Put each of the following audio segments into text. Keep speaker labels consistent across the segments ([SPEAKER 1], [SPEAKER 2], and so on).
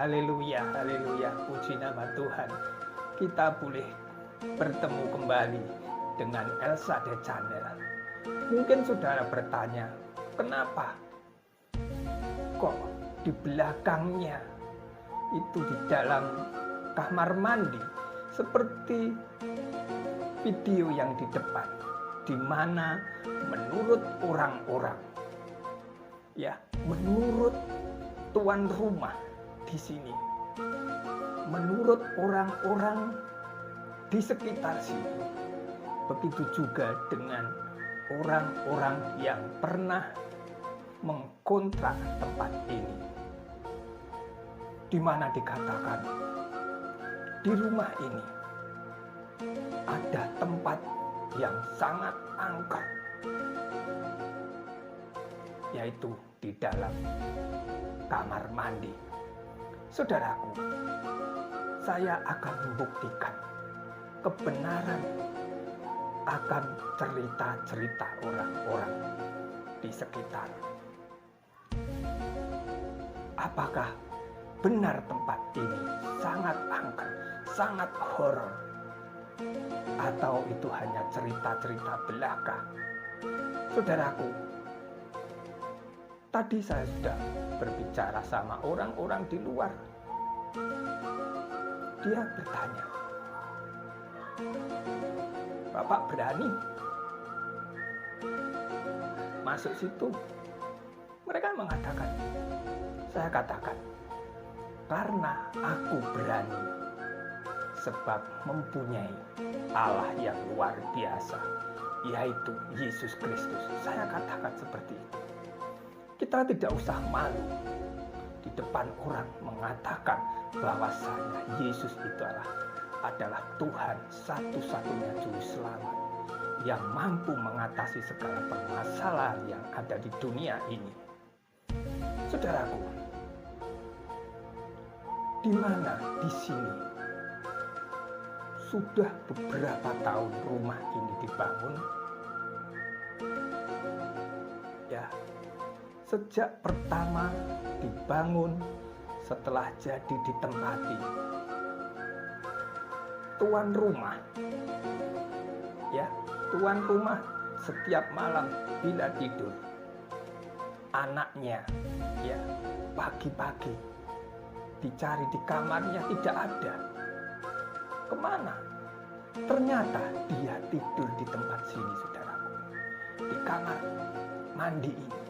[SPEAKER 1] haleluya, haleluya, puji nama Tuhan. Kita boleh bertemu kembali dengan Elsa The Channel. Mungkin saudara bertanya, kenapa kok di belakangnya itu di dalam kamar mandi seperti video yang di depan, di mana menurut orang-orang, ya, menurut tuan rumah di sini, menurut orang-orang di sekitar sini, begitu juga dengan orang-orang yang pernah mengkontrak tempat ini, di mana dikatakan di rumah ini ada tempat yang sangat angker, yaitu di dalam kamar mandi. Saudaraku, saya akan membuktikan kebenaran akan cerita-cerita orang-orang di sekitar. Apakah benar tempat ini sangat angker, sangat horor, atau itu hanya cerita-cerita belaka? Saudaraku, tadi saya sudah berbicara sama orang-orang di luar. Dia bertanya, Bapak berani masuk situ? Mereka mengatakan, saya katakan, karena aku berani, sebab mempunyai Allah yang luar biasa, yaitu Yesus Kristus. Saya katakan seperti itu. Kita tidak usah malu di depan orang mengatakan bahwasanya Yesus itu adalah Tuhan satu-satunya juru selamat yang mampu mengatasi segala permasalahan yang ada di dunia ini. Saudaraku, di mana di sini sudah beberapa tahun rumah ini dibangun, ya, sejak pertama dibangun setelah jadi ditempati, tuan rumah, ya, tuan rumah setiap malam bila tidur, anaknya, ya, pagi-pagi dicari di kamarnya tidak ada. Kemana? Ternyata dia tidur di tempat sini, saudaraku, di kamar mandi ini.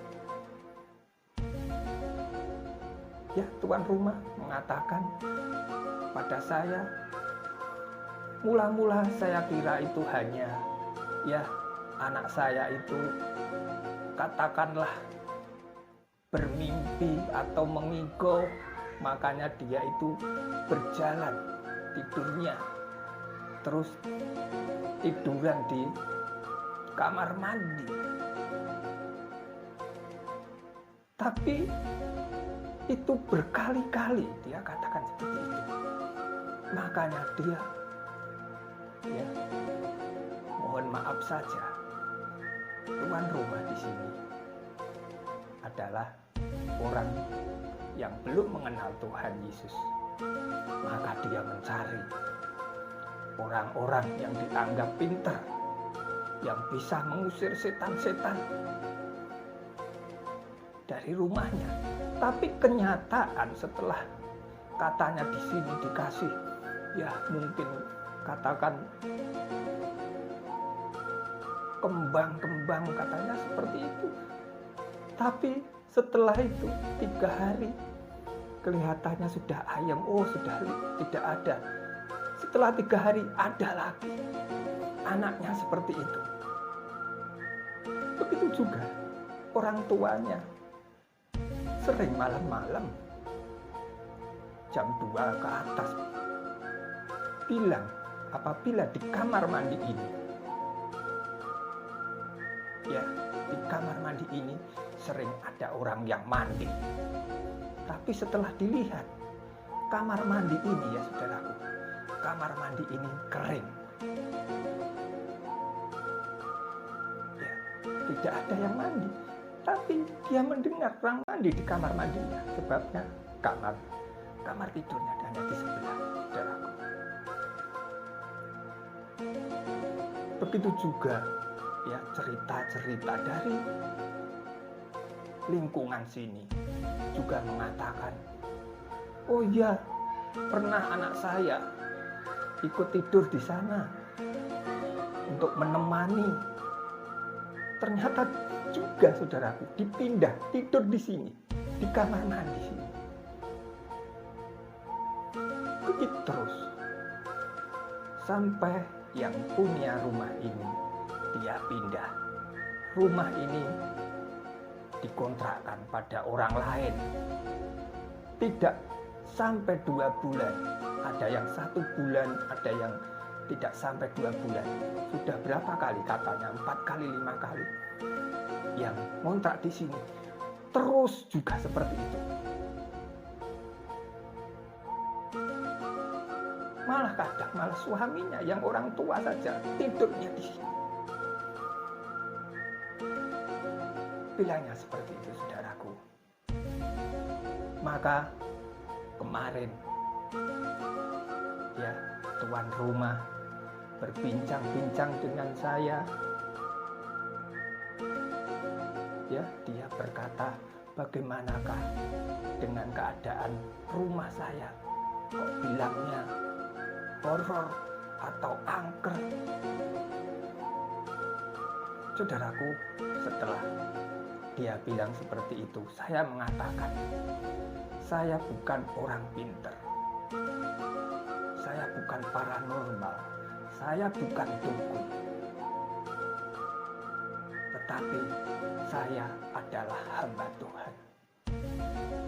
[SPEAKER 1] Ya, tuan rumah mengatakan pada saya, mula-mula saya kira itu hanya, ya, anak saya itu katakanlah bermimpi atau mengigau, makanya dia itu berjalan tidurnya, terus tiduran di kamar mandi. Tapi itu berkali-kali dia katakan seperti itu. Makanya dia, ya, mohon maaf saja, tuan rumah di sini adalah orang yang belum mengenal Tuhan Yesus. Maka dia mencari orang-orang yang dianggap pintar, yang bisa mengusir setan-setan dari rumahnya. Tapi kenyataan setelah katanya di sini dikasih, ya, mungkin katakan kembang-kembang, katanya seperti itu. Tapi setelah itu 3 hari kelihatannya sudah ayam, sudah tidak ada. Setelah 3 hari ada lagi, anaknya seperti itu. Begitu juga orang tuanya sering malam-malam jam 2 ke atas bilang apabila di kamar mandi ini, ya, di kamar mandi ini sering ada orang yang mandi. Tapi setelah dilihat kamar mandi ini, ya saudaraku, kamar mandi ini kering, ya, tidak ada yang mandi. Tapi dia mendengar orang mandi di kamar mandinya, sebabnya kamar kamar tidurnya hanya di sebelah, saudaraku. Begitu juga ya cerita-cerita dari lingkungan sini juga mengatakan, oh iya, pernah anak saya ikut tidur di sana untuk menemani. Ternyata juga saudaraku dipindah tidur di sini, di kamar mandi sini. Begitu terus sampai yang punya rumah ini dia pindah. Rumah ini dikontrakkan pada orang lain. Tidak sampai 2 bulan, ada yang 1 bulan, ada yang tidak sampai 2 bulan. Sudah berapa kali katanya, 4 kali, 5 kali yang ngontrak di sini. Terus juga seperti itu. Malah kadang malah suaminya yang orang tua saja tidurnya di sini. Bilangnya seperti itu, saudaraku. Maka kemarin ya tuan rumah berbincang-bincang dengan saya. Ya, dia berkata, bagaimanakah dengan keadaan rumah saya? Kok bilangnya horor atau angker? Saudaraku, setelah dia bilang seperti itu, saya mengatakan, saya bukan orang pintar, saya bukan paranormal, saya bukan dukun, tetapi saya adalah hamba Tuhan.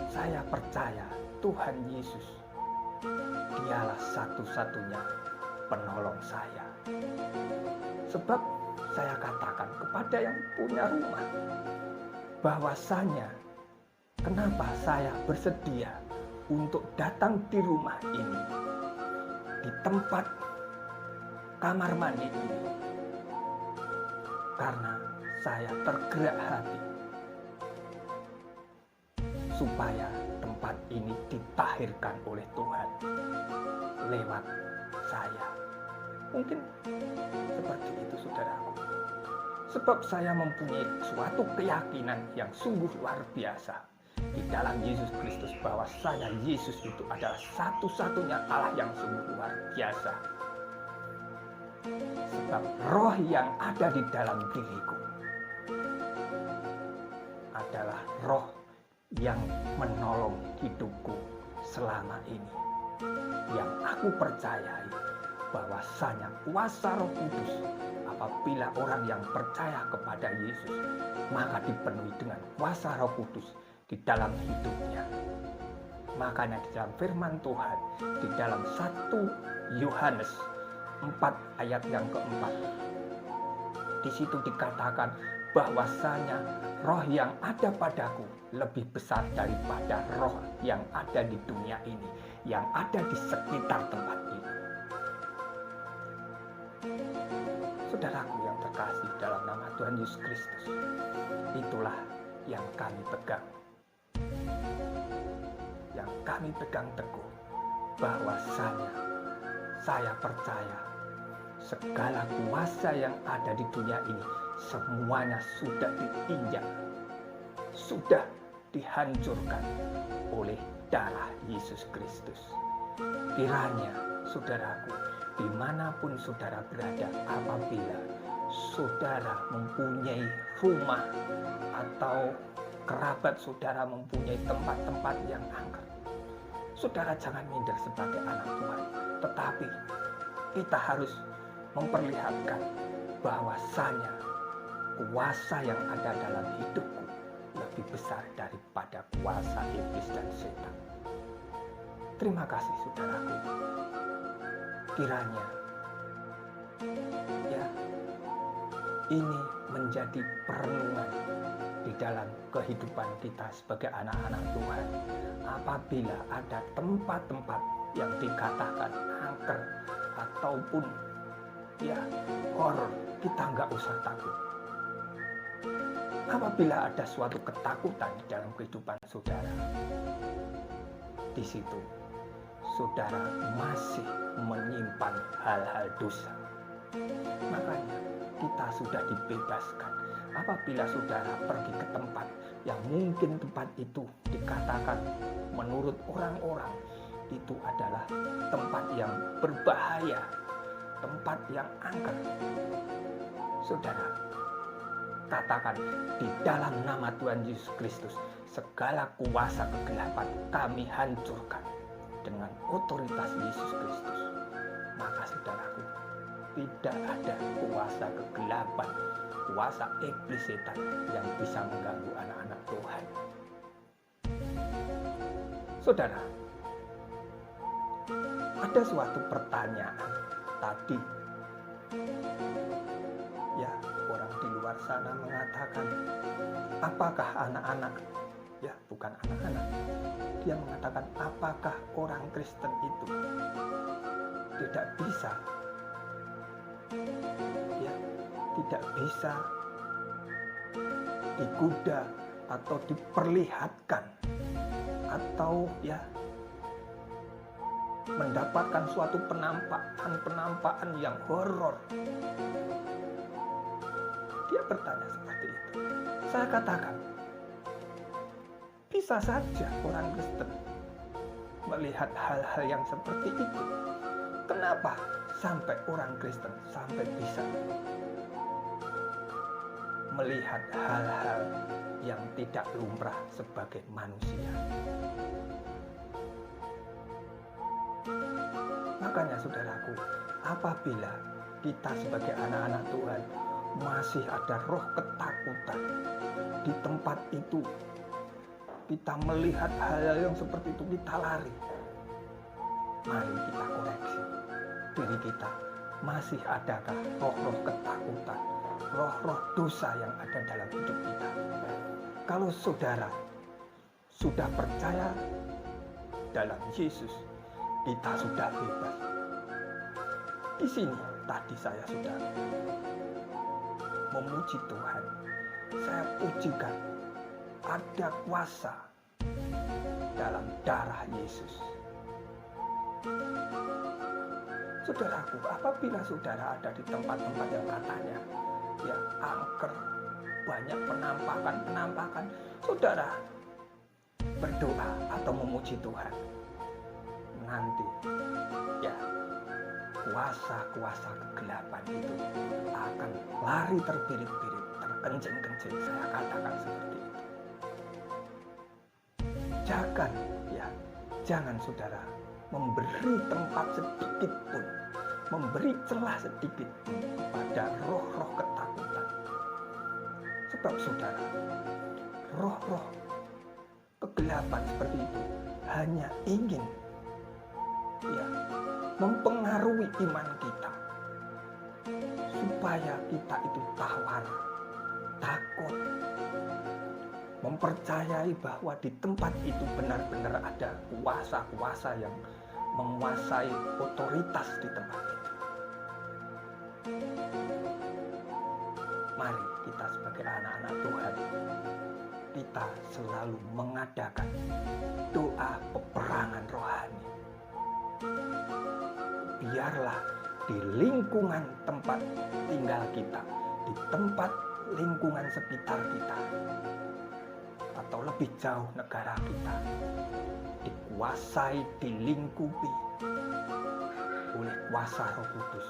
[SPEAKER 1] Saya percaya Tuhan Yesus, dialah satu-satunya penolong saya. Sebab saya katakan kepada yang punya rumah, bahwasanya kenapa saya bersedia untuk datang di rumah ini, di tempat kamar mandi ini, karena saya tergerak hati supaya tempat ini ditahirkan oleh Tuhan lewat saya. Mungkin seperti itu, saudaraku. Sebab saya mempunyai suatu keyakinan yang sungguh luar biasa di dalam Yesus Kristus, bahwasanya Yesus itu adalah satu-satunya Allah yang sungguh luar biasa. Sebab roh yang ada di dalam diriku adalah roh yang menolong hidupku selama ini. Yang aku percayai bahwasanya kuasa Roh Kudus, apabila orang yang percaya kepada Yesus, maka dipenuhi dengan kuasa Roh Kudus di dalam hidupnya. Makanya di dalam firman Tuhan, di dalam 1 Yohanes 4 ayat yang keempat, di situ dikatakan bahwasanya roh yang ada padaku lebih besar daripada roh yang ada di dunia ini, yang ada di sekitar tempat ini. Saudaraku yang terkasih dalam nama Tuhan Yesus Kristus, itulah yang kami pegang. Yang kami pegang teguh, bahwasanya saya percaya segala kuasa yang ada di dunia ini semuanya sudah diinjak, sudah dihancurkan oleh darah Yesus Kristus. Kiranya saudaraku, dimanapun saudara berada, apabila saudara mempunyai rumah atau kerabat saudara mempunyai tempat-tempat yang angker, saudara jangan minder sebagai anak Tuhan, tetapi kita harus memperlihatkan bahwasanya kuasa yang ada dalam hidupku lebih besar daripada kuasa iblis dan setan. Terima kasih saudaraku. Kiranya ya ini menjadi perenungan di dalam kehidupan kita sebagai anak-anak Tuhan. Apabila ada tempat-tempat yang dikatakan angker ataupun ya horor, kita nggak usah takut. Apabila ada suatu ketakutan di dalam kehidupan saudara, di situ saudara masih menyimpan hal-hal dosa. Makanya kita sudah dibebaskan. Apabila saudara pergi ke tempat yang mungkin tempat itu dikatakan menurut orang-orang itu adalah tempat yang berbahaya, tempat yang angker, saudara katakan, di dalam nama Tuhan Yesus Kristus segala kuasa kegelapan kami hancurkan dengan otoritas Yesus Kristus. Maka saudaraku, tidak ada kuasa kegelapan, kuasa iblis setan yang bisa mengganggu anak-anak Tuhan. Saudara, ada suatu pertanyaan tadi. Ya, orang di luar sana mengatakan, apakah anak-anak, ya bukan anak-anak, dia mengatakan apakah orang Kristen itu tidak bisa, ya tidak bisa digoda atau diperlihatkan atau ya mendapatkan suatu penampakan yang horor. Dia bertanya seperti itu. Saya katakan, bisa saja orang Kristen melihat hal-hal yang seperti itu. Kenapa sampai orang Kristen sampai bisa melihat hal-hal yang tidak lumrah sebagai manusia? Makanya saudaraku, apabila kita sebagai anak-anak Tuhan masih ada roh ketakutan di tempat itu, kita melihat hal-hal yang seperti itu, kita lari. Mari kita koreksi diri kita. Masih adakah roh-roh ketakutan, roh-roh dosa yang ada dalam hidup kita? Kalau saudara sudah percaya dalam Yesus, kita sudah bebas. Di sini tadi saya sudah memuji Tuhan. Saya pujikan ada kuasa dalam darah Yesus. Saudaraku, apabila saudara ada di tempat-tempat yang katanya ya angker, banyak penampakan, saudara berdoa atau memuji Tuhan. Nanti ya kuasa-kuasa kegelapan itu akan lari terbirit-birit, terkencing-kencing. Saya katakan seperti itu. Jangan saudara memberi tempat sedikit pun, memberi celah sedikit pun kepada roh-roh ketakutan. Sebab saudara, roh-roh kegelapan seperti itu hanya ingin ya mempengaruhi iman kita supaya kita itu tawar, takut, mempercayai bahwa di tempat itu benar-benar ada kuasa-kuasa yang menguasai otoritas di tempat itu. Mari kita sebagai anak-anak Tuhan, kita selalu mengadakan doa peperangan rohani. Biarlah di lingkungan tempat tinggal kita, di tempat lingkungan sekitar kita, atau lebih jauh negara kita, dikuasai, dilingkupi oleh kuasa Roh Kudus.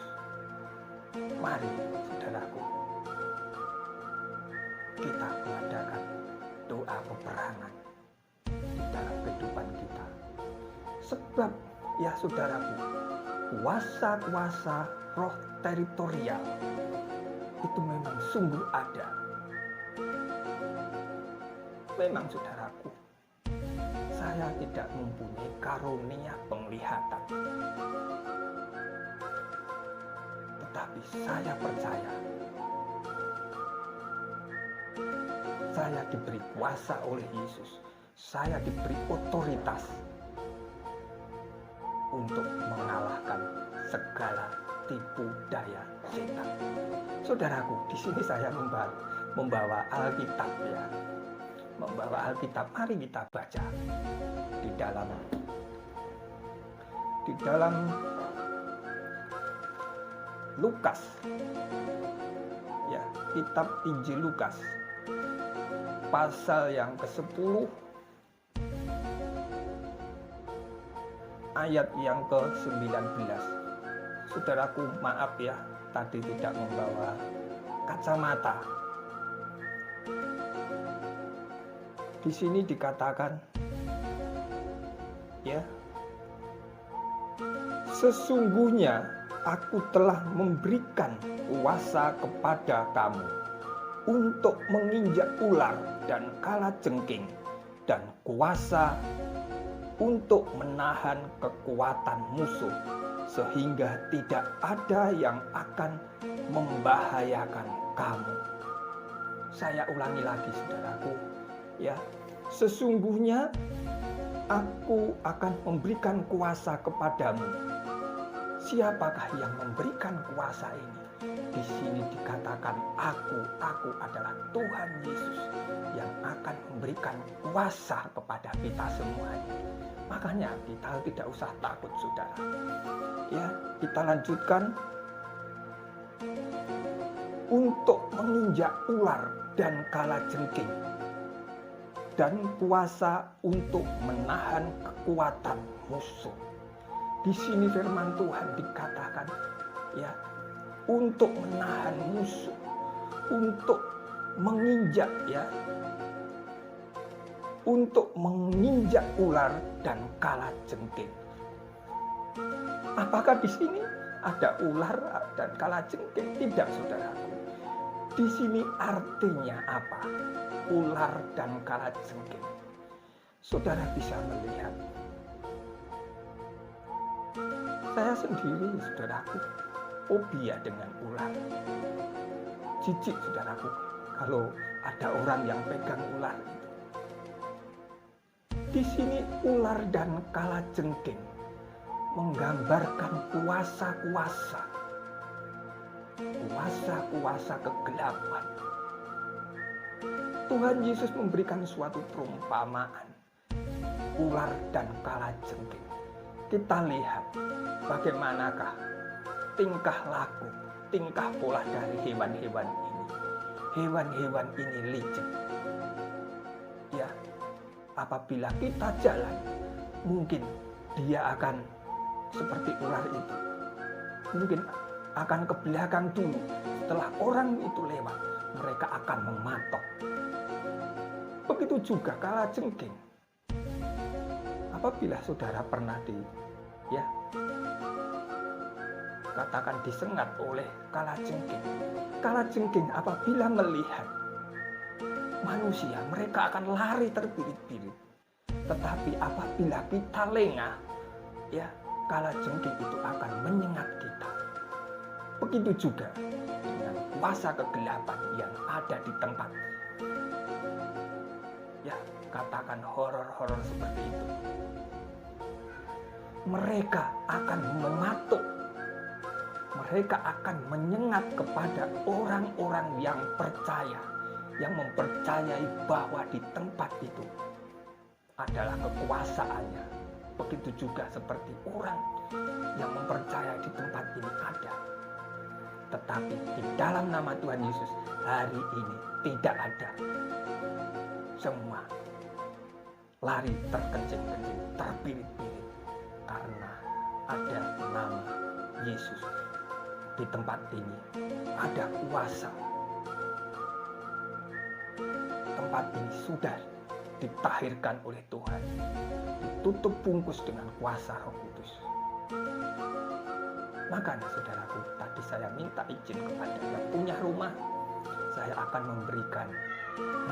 [SPEAKER 1] Mari saudaraku, kita mengadakan doa peperangan di dalam kehidupan kita. Sebab ya saudaraku, kuasa-kuasa roh teritorial itu memang sungguh ada. Memang saudaraku, saya tidak mempunyai karunia penglihatan, tetapi saya percaya saya diberi kuasa oleh Yesus. Saya diberi otoritas untuk mengalahkan segala tipu daya setan. Saudaraku, di sini saya membawa Alkitab ya. Membawa Alkitab, mari kita baca di dalam di dalam Lukas, ya, kitab Injil Lukas pasal yang ke-10 ayat yang ke-19. Saudaraku, maaf ya, tadi tidak membawa kacamata. Di sini dikatakan, ya, sesungguhnya aku telah memberikan kuasa kepada kamu untuk menginjak ular dan kalajengking, dan kuasa untuk menahan kekuatan musuh, sehingga tidak ada yang akan membahayakan kamu. Saya ulangi lagi, saudaraku, ya, sesungguhnya aku akan memberikan kuasa kepadamu. Siapakah yang memberikan kuasa ini? Di sini dikatakan aku adalah Tuhan Yesus yang akan memberikan kuasa kepada kita semuanya. Makanya kita tidak usah takut, saudara. Ya, kita lanjutkan. Untuk menginjak ular dan kalajengking, dan kuasa untuk menahan kekuatan musuh. Di sini firman Tuhan dikatakan, ya, untuk menahan musuh, untuk menginjak, ya, untuk menginjak ular dan kalajengking. Apakah di sini ada ular dan kalajengking? Tidak, saudaraku. Di sini artinya apa? Ular dan kalajengking. Saudara bisa melihat. Saya sendiri, saudaraku, fobia dengan ular. Jijik, saudaraku, kalau ada orang yang pegang ular itu. Di sini ular dan kalajengking menggambarkan kuasa-kuasa kegelapan. Tuhan Yesus memberikan suatu perumpamaan ular dan kalajengking. Kita lihat bagaimanakah tingkah laku, tingkah pola dari hewan-hewan ini. Hewan-hewan ini licik. Ya, apabila kita jalan, mungkin dia akan seperti ular itu. Mungkin akan ke belakang dulu. Setelah orang itu lewat, mereka akan mematok. Begitu juga kalajengking. Apabila saudara pernah katakan disengat oleh kalajengking. Kalajengking apabila melihat manusia, mereka akan lari terbirit-birit. Tetapi apabila kita lengah, ya, kalajengking itu akan menyengat kita. Begitu juga dengan kuasa kegelapan yang ada di tempat, ya, katakan horor-horor seperti itu. Mereka akan mematuk, mereka akan menyengat kepada orang-orang yang percaya, yang mempercayai bahwa di tempat itu adalah kekuasaannya. Begitu juga seperti orang yang mempercayai di tempat ini ada. Tetapi di dalam nama Tuhan Yesus hari ini tidak ada. Semua lari terkencing-kencing, terpirit-pirit, karena ada nama Yesus. Di tempat ini ada kuasa. Tempat ini sudah ditahirkan oleh Tuhan, ditutup bungkus dengan kuasa Roh Kudus. Makanya, saudaraku, tadi saya minta izin kepada yang punya rumah, saya akan memberikan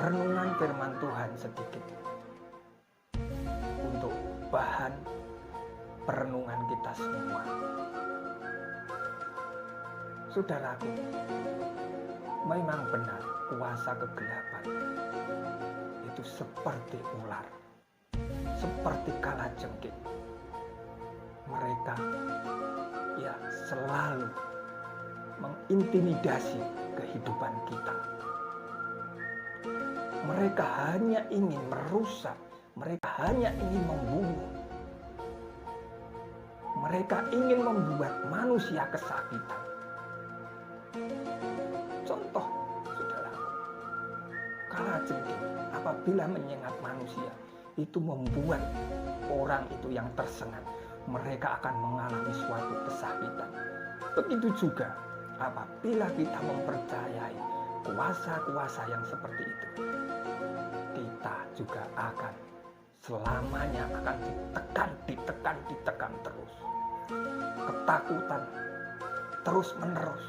[SPEAKER 1] renungan firman Tuhan sedikit untuk bahan perenungan kita semua. Saudaraku, memang benar kuasa kegelapan itu seperti ular, seperti kalajengking. Mereka, ya, selalu mengintimidasi kehidupan kita. Mereka hanya ingin merusak, mereka hanya ingin membunuh. Mereka ingin membuat manusia kesakitan. Contoh, saudara, kalajengking apabila menyengat manusia, itu membuat orang itu yang tersengat. Mereka akan mengalami suatu kesakitan. Begitu juga apabila kita mempercayai kuasa-kuasa yang seperti itu, kita juga akan selamanya akan ditekan terus. Ketakutan terus menerus.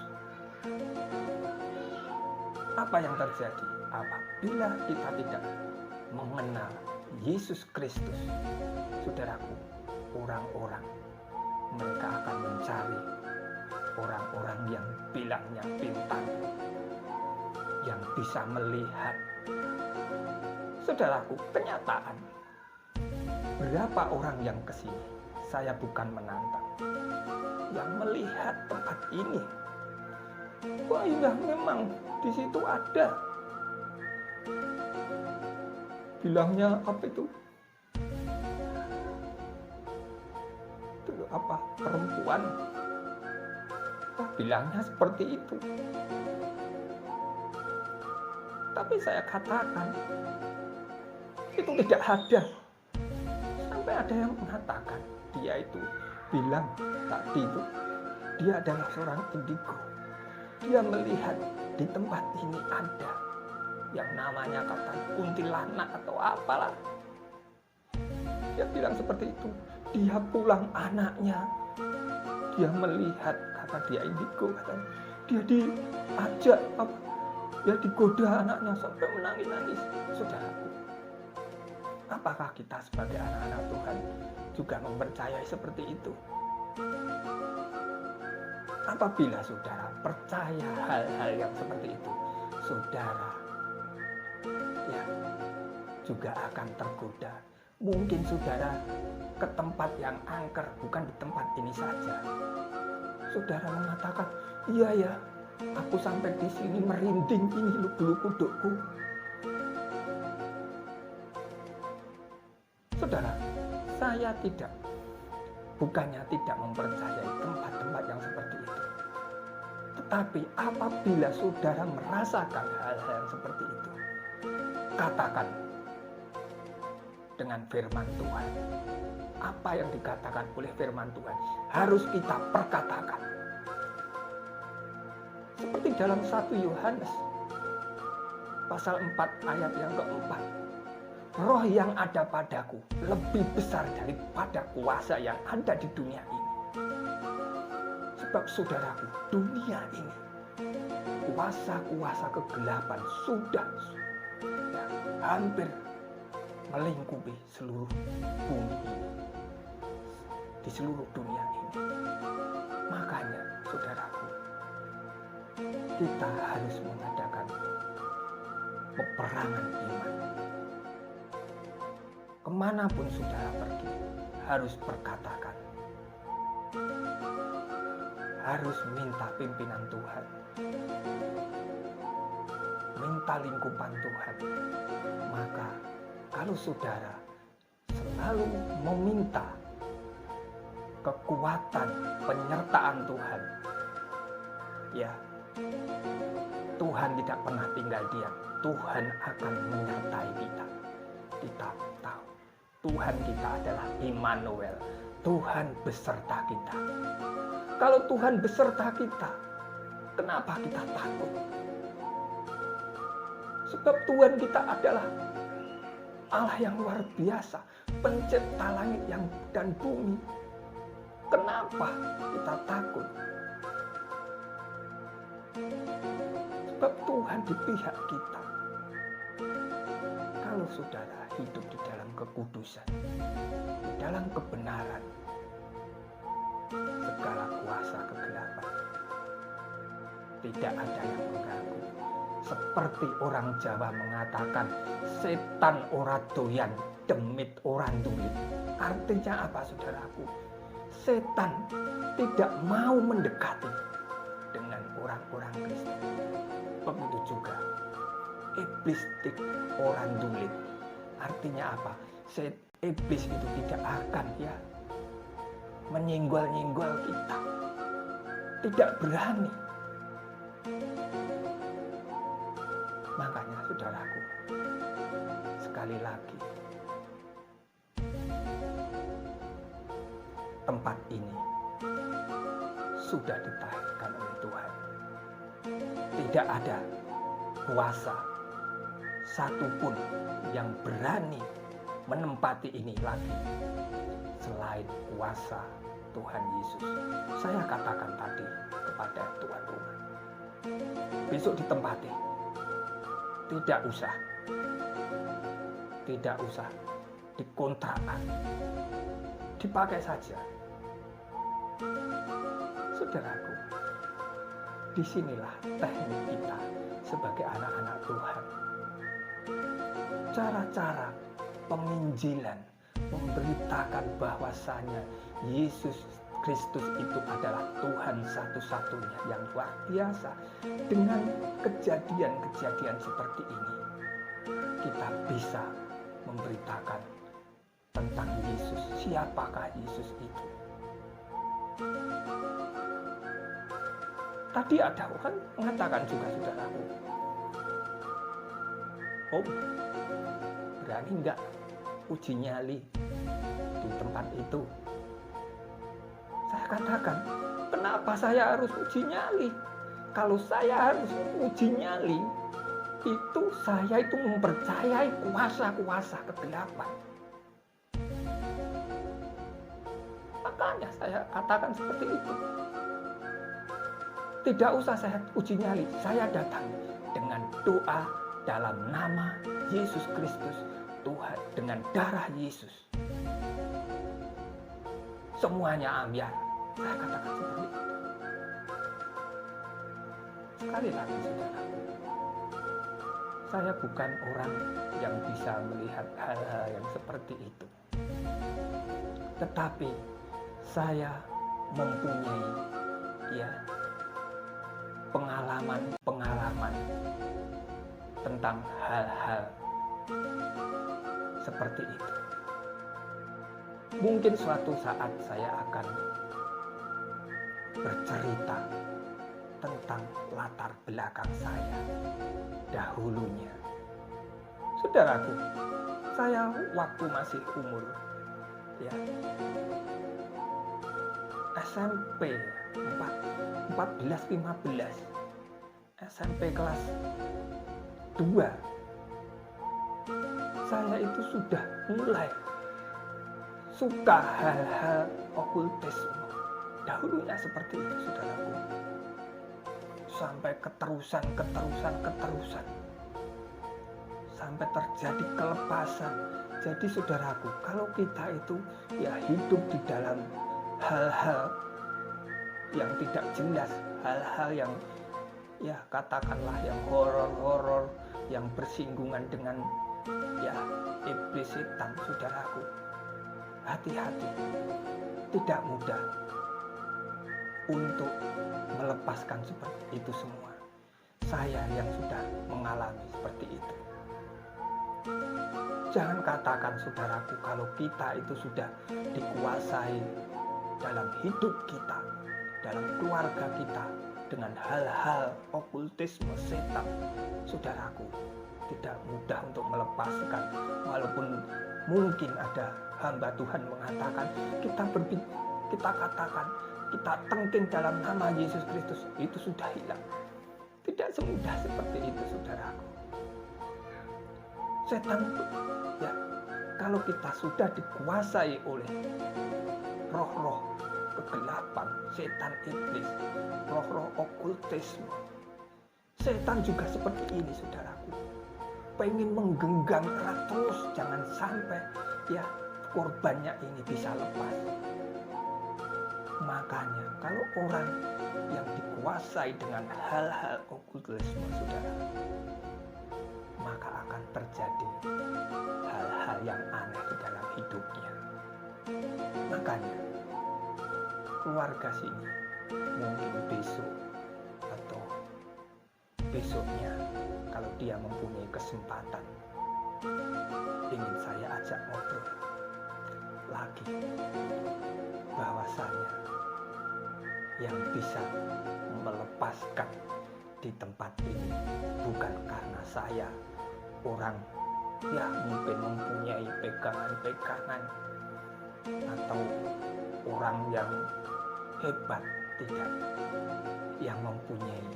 [SPEAKER 1] Apa yang terjadi apabila kita tidak mengenal Yesus Kristus? Saudaraku, orang-orang mereka akan mencari orang-orang yang bilangnya pintar, yang bisa melihat. Saudaraku, kenyataan berapa orang yang kesini, saya bukan menantang, yang melihat tempat ini. Wah, iya memang di situ ada. Bilangnya apa itu? Itu apa? Perempuan. Wah, bilangnya seperti itu. Tapi saya katakan itu tidak ada. Sampai ada yang mengatakan dia itu bilang tadi itu dia adalah seorang indigo. Dia melihat di tempat ini ada yang namanya kata kuntilanak atau apalah. Dia bilang seperti itu. Dia pulang anaknya, dia melihat, kata dia indigo, katanya dia diajak, dia digoda anaknya sampai menangis-nangis. Saudaraku, apakah kita sebagai anak-anak Tuhan juga mempercayai seperti itu? Apabila saudara percaya hal-hal yang seperti itu, saudara ya juga akan tergoda. Mungkin saudara ke tempat yang angker, bukan di tempat ini saja. Saudara mengatakan, iya ya, aku sampai di sini merinding, ini bulu kudukku. Saudara, saya bukannya tidak mempercayai tempat-tempat yang seperti itu. Tetapi apabila saudara merasakan hal-hal yang seperti itu, katakan dengan firman Tuhan. Apa yang dikatakan oleh firman Tuhan harus kita perkatakan. Seperti dalam 1 Yohanes pasal 4 ayat yang keempat. Roh yang ada padaku lebih besar daripada kuasa yang ada di dunia ini. Sebab saudaraku, dunia ini, kuasa-kuasa kegelapan sudah hampir melingkupi seluruh bumi ini, di seluruh dunia ini. Makanya saudaraku, kita harus mengadakan peperangan iman. Kemanapun saudara pergi, harus perkatakan, harus minta pimpinan Tuhan, minta lingkupan Tuhan. Maka kalau saudara selalu meminta kekuatan penyertaan Tuhan, ya, Tuhan tidak pernah tinggal diam. Tuhan akan menyertai kita. Kita tahu Tuhan kita adalah Immanuel. Tuhan beserta kita. Kalau Tuhan beserta kita, kenapa kita takut? Sebab Tuhan kita adalah Allah yang luar biasa, pencipta langit dan bumi. Kenapa kita takut? Sebab Tuhan di pihak kita. Kalau saudara hidup di dalam kekudusan, di dalam kebenaran, segala kuasa kegelapan tidak ada yang mengganggu. Seperti orang Jawa mengatakan, setan ora doyan, demit orang dulit. Artinya apa, saudaraku? Setan tidak mau mendekati dengan orang-orang Kristen. Begitu juga iblis orang dulit. Artinya apa? Iblis itu tidak akan menyenggol-nyenggol kita. Tidak berani. Makanya saudaraku, sekali lagi, tempat ini sudah ditahirkan oleh Tuhan. Tidak ada kuasa satupun yang berani menempati ini lagi selain kuasa Tuhan Yesus. Saya katakan tadi kepada tuan rumah, besok ditempati. Tidak usah dikontrakkan, dipakai saja. Saudaraku, disinilah teknik kita sebagai anak-anak Tuhan. Cara-cara penginjilan memberitakan bahwasanya Yesus Kristus itu adalah Tuhan satu-satunya yang luar biasa. Dengan kejadian-kejadian seperti ini, kita bisa memberitakan tentang Yesus. Siapakah Yesus itu? Tadi ada orang mengatakan juga, saudaraku, Om, berani enggak uji nyali di tempat itu? Saya katakan, kenapa saya harus uji nyali? Kalau saya harus uji nyali, itu saya itu mempercayai kuasa-kuasa kegelapan. Makanya saya katakan seperti itu. Tidak usah saya uji nyali, saya datang dengan doa dalam nama Yesus Kristus, Tuhan, dengan darah Yesus. Semuanya ambiar. Saya katakan seperti itu. Sekali lagi, saudaraku, saya bukan orang yang bisa melihat hal-hal yang seperti itu. Tetapi saya mempunyai pengalaman tentang hal-hal seperti itu. Mungkin suatu saat saya akan bercerita tentang latar belakang saya dahulunya. Saudaraku, saya waktu masih umur SMP 14-15, SMP kelas 2, saya itu sudah mulai suka hal-hal okultisme. Dahulunya seperti itu, saudaraku. Sampai keterusan. Sampai terjadi kelepasan. Jadi saudaraku, kalau kita itu hidup di dalam hal-hal yang tidak jelas, hal-hal yang katakanlah yang horor-horor, yang bersinggungan dengan iblis setan, saudaraku, hati-hati. Tidak mudah untuk melepaskan seperti itu semua. Saya yang sudah mengalami seperti itu. Jangan katakan, saudaraku, kalau kita itu sudah dikuasai dalam hidup kita, dalam keluarga kita, dengan hal-hal okultisme setan. Saudaraku, tidak mudah untuk melepaskan. Walaupun mungkin ada hamba Tuhan mengatakan, kita katakan, kita tengking dalam nama Yesus Kristus, itu sudah hilang. Tidak semudah seperti itu, saudaraku. Setan kalau kita sudah dikuasai oleh roh-roh kegelapan, setan iblis, roh-roh okultisme, setan juga seperti ini, saudaraku. Pengen menggenggam erat terus, jangan sampai korbannya ini bisa lepas. Makanya kalau orang yang dikuasai dengan hal-hal okultisme, saudara, maka akan terjadi hal-hal yang aneh di dalam hidupnya. Makanya keluarga sini mungkin besok atau besoknya, kalau dia mempunyai kesempatan, ingin saya ajak ngobrol lagi bahwasanya yang bisa melepaskan di tempat ini bukan karena saya orang ya mungkin mempunyai pegangan-pegangan atau orang yang hebat, tidak. Yang mempunyai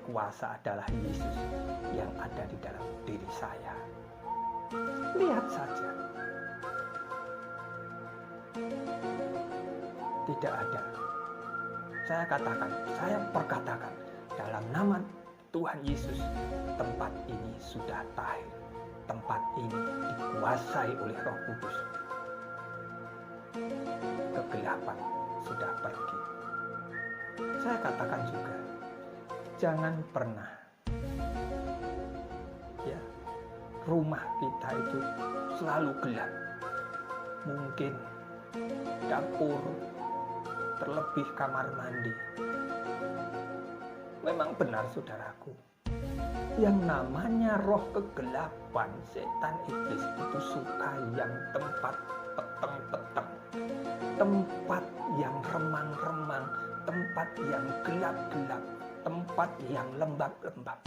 [SPEAKER 1] kuasa adalah Yesus yang ada di dalam diri saya. Lihat saja, tidak ada. Saya perkatakan dalam nama Tuhan Yesus, tempat ini sudah tahir. Tempat ini dikuasai oleh Roh Kudus. Kegelapan sudah pergi. Saya katakan juga, jangan pernah ya rumah kita itu selalu gelap. Mungkin dapur, terlebih kamar mandi. Memang benar saudaraku, yang namanya roh kegelapan, setan iblis itu suka yang tempat peteng-peteng, tempat yang remang-remang, tempat yang gelap-gelap, tempat yang lembab-lembab.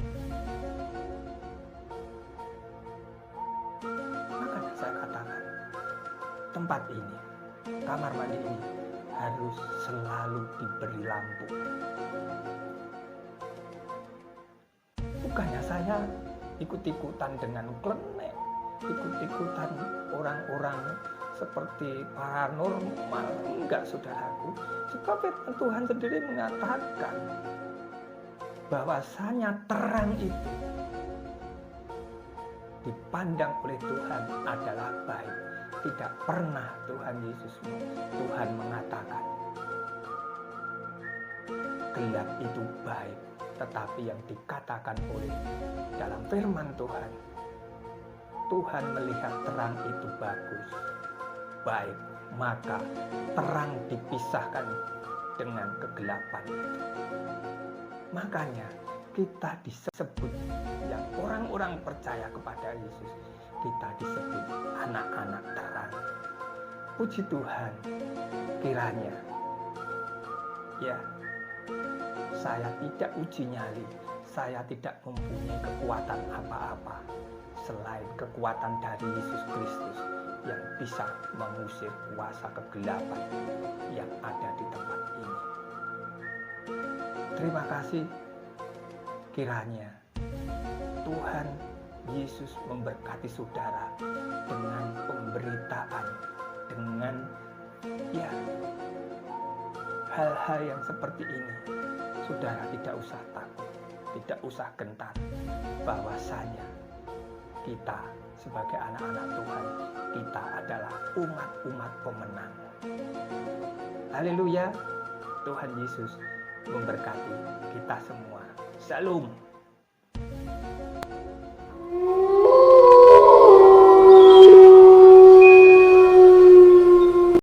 [SPEAKER 1] Makanya saya katakan, tempat ini, kamar mandi ini harus selalu diberi lampu. Bukannya saya ikut-ikutan dengan klenik, ikut-ikutan orang-orang seperti paranormal, enggak saudaraku. Sebab Tuhan sendiri mengatakan bahwasanya terang itu dipandang oleh Tuhan adalah baik. Tidak pernah Tuhan mengatakan gelap itu baik. Tetapi yang dikatakan oleh dalam firman Tuhan, Tuhan melihat terang itu bagus, baik, maka terang dipisahkan dengan kegelapan itu. Makanya kita disebut, yang orang-orang percaya kepada Yesus, kita disebut anak-anak terang. Puji Tuhan, kiranya ya saya tidak uji nyali, saya tidak mempunyai kekuatan apa-apa selain kekuatan dari Yesus Kristus yang bisa mengusir kuasa kegelapan yang ada di tempat ini. Terima kasih. Kiranya Tuhan Yesus memberkati saudara dengan pemberitaan, dengan ya hal-hal yang seperti ini. Saudara tidak usah takut, tidak usah gentar, bahwasanya kita sebagai anak-anak Tuhan, kita adalah umat-umat pemenang. Haleluya. Tuhan Yesus memberkati kita semua. Shalom.